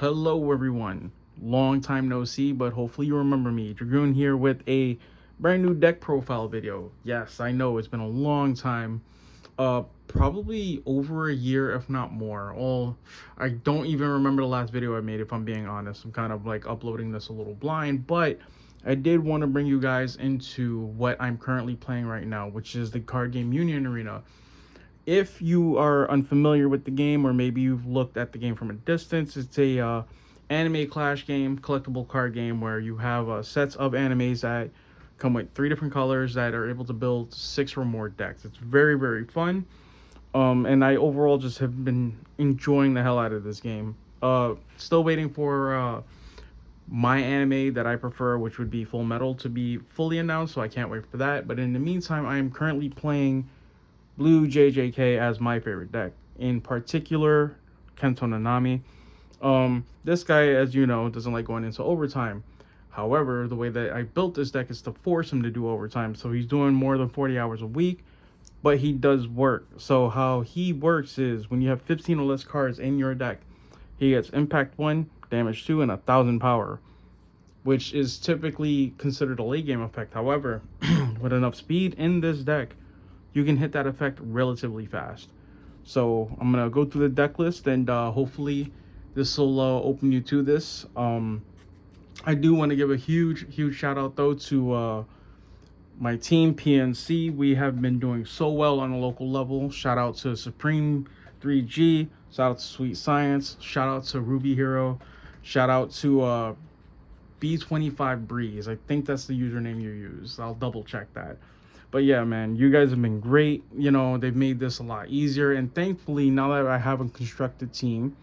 Hello everyone, long time no see, but hopefully you remember me. Dragoon here with a brand new deck profile video. Yes, I know it's been a long time, probably over a year if not more. I don't even remember the last video I made, if I'm being honest. I'm kind of like uploading this a little blind, but I did want to bring you guys into what I'm currently playing right now, which is the card game Union Arena. If you are unfamiliar with the game, or maybe you've looked at the game from a distance, it's a anime clash game, collectible card game, where you have sets of animes that come with three different colors that are able to build six or more decks. It's very, very fun. And I overall just have been enjoying the hell out of this game. Still waiting for my anime that I prefer, which would be Full Metal, to be fully announced, so I can't wait for that. But in the meantime, I am currently playing blue JJK as my favorite deck. In particular, Kento Nanami. This guy, as you know, doesn't like going into overtime. However, the way that I built this deck is to force him to do overtime. So he's doing more than 40 hours a week, but he does work. So how he works is when you have 15 or less cards in your deck, he gets impact 1, damage 2, and 1,000 power, which is typically considered a late game effect. However, with enough speed in this deck, you can hit that effect relatively fast. So I'm gonna go through the deck list, and hopefully this will open you to this. I do want to give a huge shout out though to my team PNC. We have been doing so well on a local level. Shout out to Supreme 3G, shout out to Sweet Science, shout out to Ruby Hero, shout out to B25 Breeze. I think that's the username you use. I'll double check that. But yeah, man, you guys have been great. You know, they've made this a lot easier. And thankfully, now that I have a constructed team,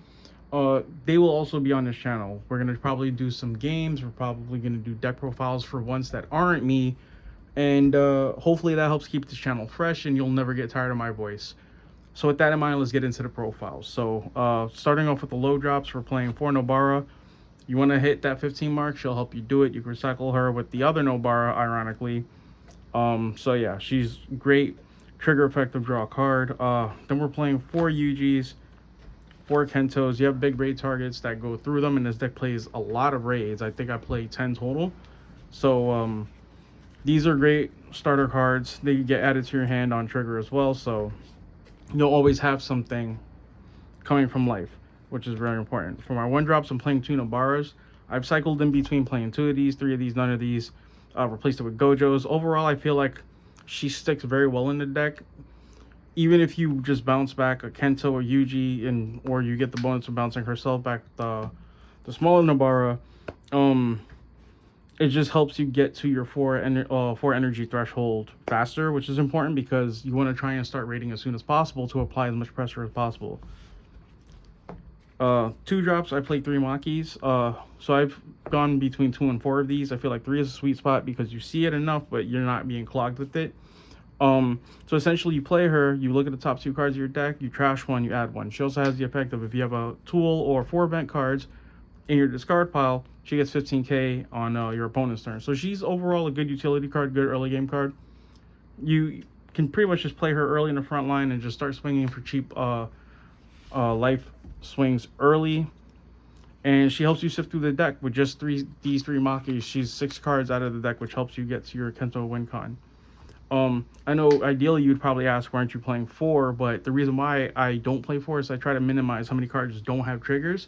they will also be on this channel. We're going to probably do some games. We're probably going to do deck profiles for ones that aren't me. And hopefully that helps keep this channel fresh and you'll never get tired of my voice. So with that in mind, let's get into the profiles. So starting off with the low drops, we're playing for Nobara. You want to hit that 15 mark, she'll help you do it. You can recycle her with the other Nobara, ironically. So yeah, she's great. Trigger effective, draw a card. Then we're playing 4 UGs, 4 Kentos. You have big raid targets that go through them, and this deck plays a lot of raids. I think I play 10 total. So these are great starter cards. They get added to your hand on trigger as well, so you'll always have something coming from life, which is very important. For my 1-drops, I'm playing 2 Nobaras. I've cycled in between playing 2 of these, 3 of these, none of these. Replaced it with Gojos. Overall, I feel like she sticks very well in the deck. Even if you just bounce back a Kento or Yuji, or you get the bonus of bouncing herself back the smaller Nobara, it just helps you get to your 4 energy threshold faster, which is important because you want to try and start raiding as soon as possible to apply as much pressure as possible. 2 drops, I played 3 Makis. So I've gone between 2 and 4 of these. I feel like 3 is a sweet spot because you see it enough, but you're not being clogged with it. So essentially you play her, you look at the top 2 cards of your deck, you trash 1, you add 1. She also has the effect of if you have a tool or 4 event cards in your discard pile, she gets 15k on your opponent's turn. So she's overall a good utility card, good early game card. You can pretty much just play her early in the front line and just start swinging for cheap life swings early, and she helps you sift through the deck with just these 3 Makis. She's 6 cards out of the deck, which helps you get to your Kento win con. I know ideally you'd probably ask, why aren't you playing 4? But the reason why I don't play 4 is I try to minimize how many cards don't have triggers,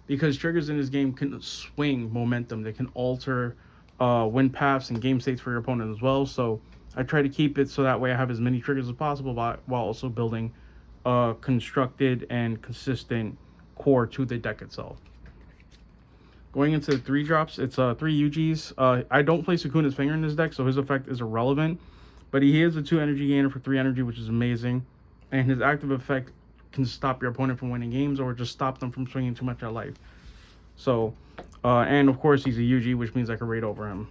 because triggers in this game can swing momentum. They can alter win paths and game states for your opponent as well. So I try to keep it so that way I have as many triggers as possible while also building constructed and consistent core to the deck itself. Going into the 3 drops, it's 3 UGs. I don't play Sukuna's Finger in this deck, so his effect is irrelevant, but he is a 2 energy gainer for 3 energy, which is amazing, and his active effect can stop your opponent from winning games or just stop them from swinging too much at life. So and of course he's a UG, which means I can raid over him.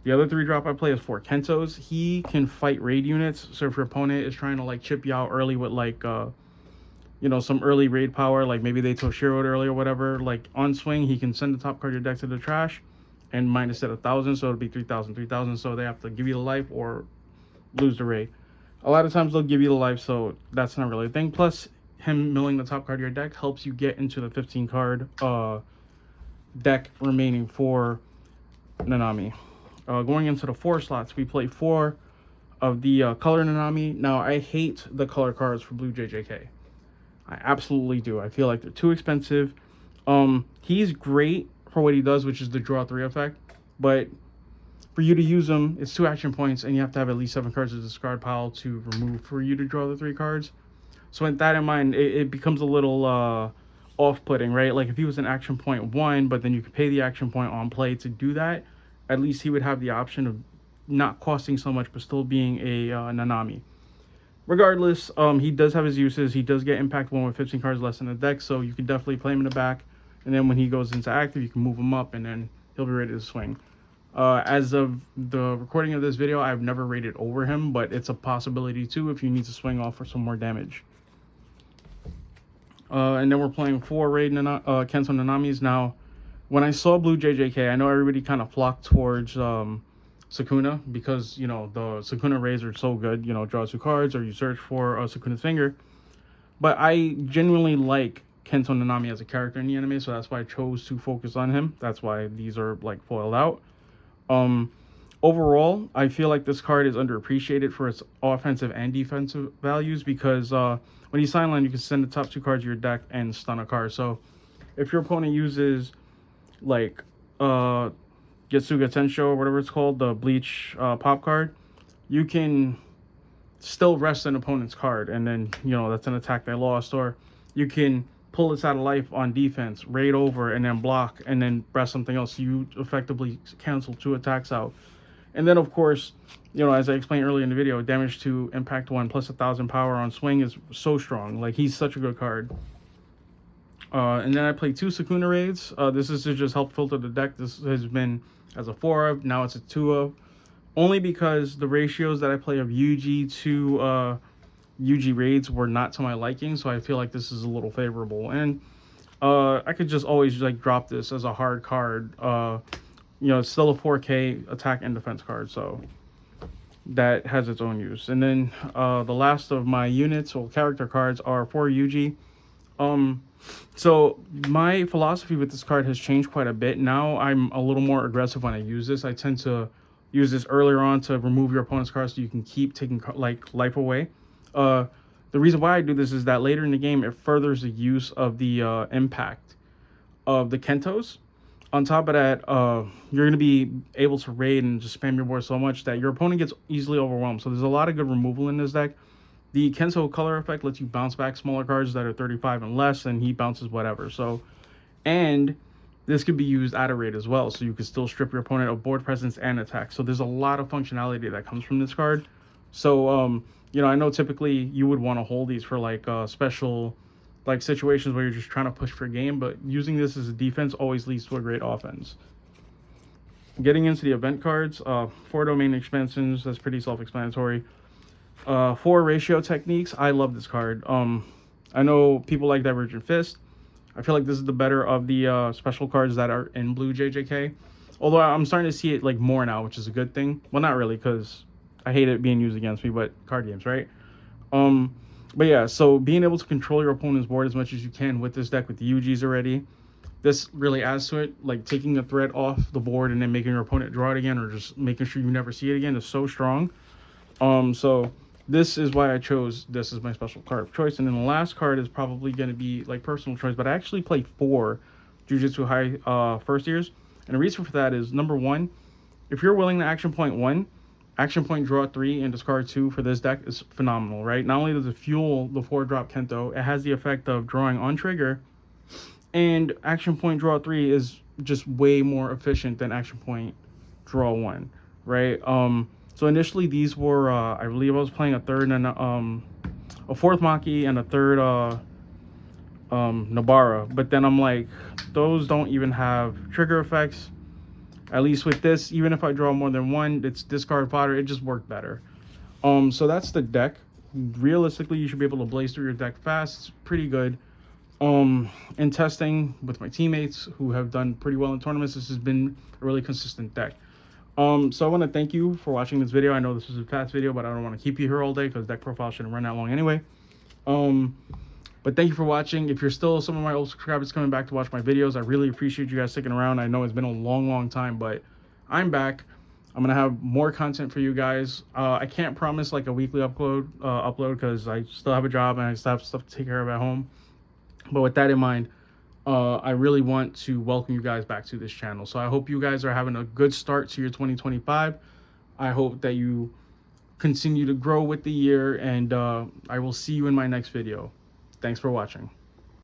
The other 3 drop I play is 4 Kentos. He can fight raid units, so if your opponent is trying to like chip you out early with like you know, some early raid power, like maybe they Toshiro'd early or whatever, like on swing he can send the top card of your deck to the trash and minus it 1,000, so it'll be 3,000, so they have to give you the life or lose the raid. A lot of times they'll give you the life, so that's not really a thing. Plus him milling the top card of your deck helps you get into the 15 card deck remaining for Nanami. Going into the 4 slots, we play 4 of the color Nanami. Now, I hate the color cards for blue JJK. I absolutely do. I feel like they're too expensive. He's great for what he does, which is the draw 3 effect. But for you to use him, it's 2 action points, and you have to have at least 7 cards of the discard pile to remove for you to draw the 3 cards. So with that in mind, it becomes a little off-putting, right? Like if he was an action point 1, but then you could pay the action point on play to do that, at least he would have the option of not costing so much, but still being a Nanami. Regardless, he does have his uses. He does get impact 1 with 15 cards less in the deck, so you can definitely play him in the back. And then when he goes into active, you can move him up, and then he'll be ready to swing. As of the recording of this video, I've never rated over him, but it's a possibility too if you need to swing off for some more damage. And then we're playing 4 raid Kento Nanamis. Now, when I saw blue JJK, I know everybody kind of flocked towards Sukuna because, you know, the Sukuna raids are so good. You know, draw 2 cards or you search for Sukuna's finger. But I genuinely like Kento Nanami as a character in the anime, so that's why I chose to focus on him. That's why these are like foiled out. Overall, I feel like this card is underappreciated for its offensive and defensive values because when you sideline, you can send the top 2 cards of your deck and stun a card. So if your opponent uses like Getsuga Tensho or whatever it's called, the Bleach pop card, you can still rest an opponent's card, and then, you know, that's an attack they lost. Or you can pull this out of life on defense, raid over, and then block, and then rest something else. You effectively cancel 2 attacks out. And then, of course, you know, as I explained earlier in the video, damage to impact 1 plus 1,000 power on swing is so strong. Like, he's such a good card. And then I play 2 Sukuna raids. This is to just help filter the deck. This has been as a 4 of, now it's a 2 of. Only because the ratios that I play of Yuji to UG raids were not to my liking, so I feel like this is a little favorable. And I could just always like drop this as a hard card. You know, it's still a 4K attack and defense card, so that has its own use. And then the last of my units or character cards are 4 Yuji. So my philosophy with this card has changed quite a bit. Now I'm a little more aggressive when I use this. I tend to use this earlier on to remove your opponent's cards so you can keep taking like life away. The reason why I do this is that later in the game, it furthers the use of the impact of the Kentos. On top of that, you're going to be able to raid and just spam your board so much that your opponent gets easily overwhelmed. So there's a lot of good removal in this deck. The Kento color effect lets you bounce back smaller cards that are 35 and less, and he bounces whatever. So, and this could be used at a raid as well, so you can still strip your opponent of board presence and attack. So there's a lot of functionality that comes from this card. So, you know, I know typically you would want to hold these for like special like situations where you're just trying to push for game, but using this as a defense always leads to a great offense. Getting into the event cards, 4 domain expansions, that's pretty self-explanatory. 4 ratio techniques, I love this card. I know people like Divergent Fist. I feel like this is the better of the special cards that are in blue JJK. Although I'm starting to see it like more now, which is a good thing. Well, not really, because I hate it being used against me, but card games, right? But yeah, so being able to control your opponent's board as much as you can with this deck with the UGs already, this really adds to it. Like taking a threat off the board and then making your opponent draw it again, or just making sure you never see it again, is so strong. So this is why I chose this as my special card of choice. And then the last card is probably going to be like personal choice, but I actually play 4 Jujutsu High first years. And the reason for that is, number 1, if you're willing to action point 1, action point draw 3 and discard 2 for this deck is phenomenal, right? Not only does it fuel the 4-drop Kento, it has the effect of drawing on trigger, and action point draw 3 is just way more efficient than action point draw 1, right? So initially these were, I believe I was playing a 3rd and a 4th Maki and a 3rd Nobara, but then I'm like, those don't even have trigger effects. At least with this, even if I draw more than 1, it's discard fodder. It just worked better. So that's the deck. Realistically, you should be able to blaze through your deck fast. It's pretty good. In testing with my teammates who have done pretty well in tournaments, this has been a really consistent deck. So I want to thank you for watching this video. I know this was a fast video, but I don't want to keep you here all day because deck profile shouldn't run that long anyway. But thank you for watching. If you're still some of my old subscribers coming back to watch my videos, I really appreciate you guys sticking around. I know it's been a long time, but I'm back. I'm gonna have more content for you guys. I can't promise like a weekly upload because I still have a job and I still have stuff to take care of at home. But with that in mind, I really want to welcome you guys back to this channel. So I hope you guys are having a good start to your 2025. I hope that you continue to grow with the year, and I will see you in my next video. Thanks for watching.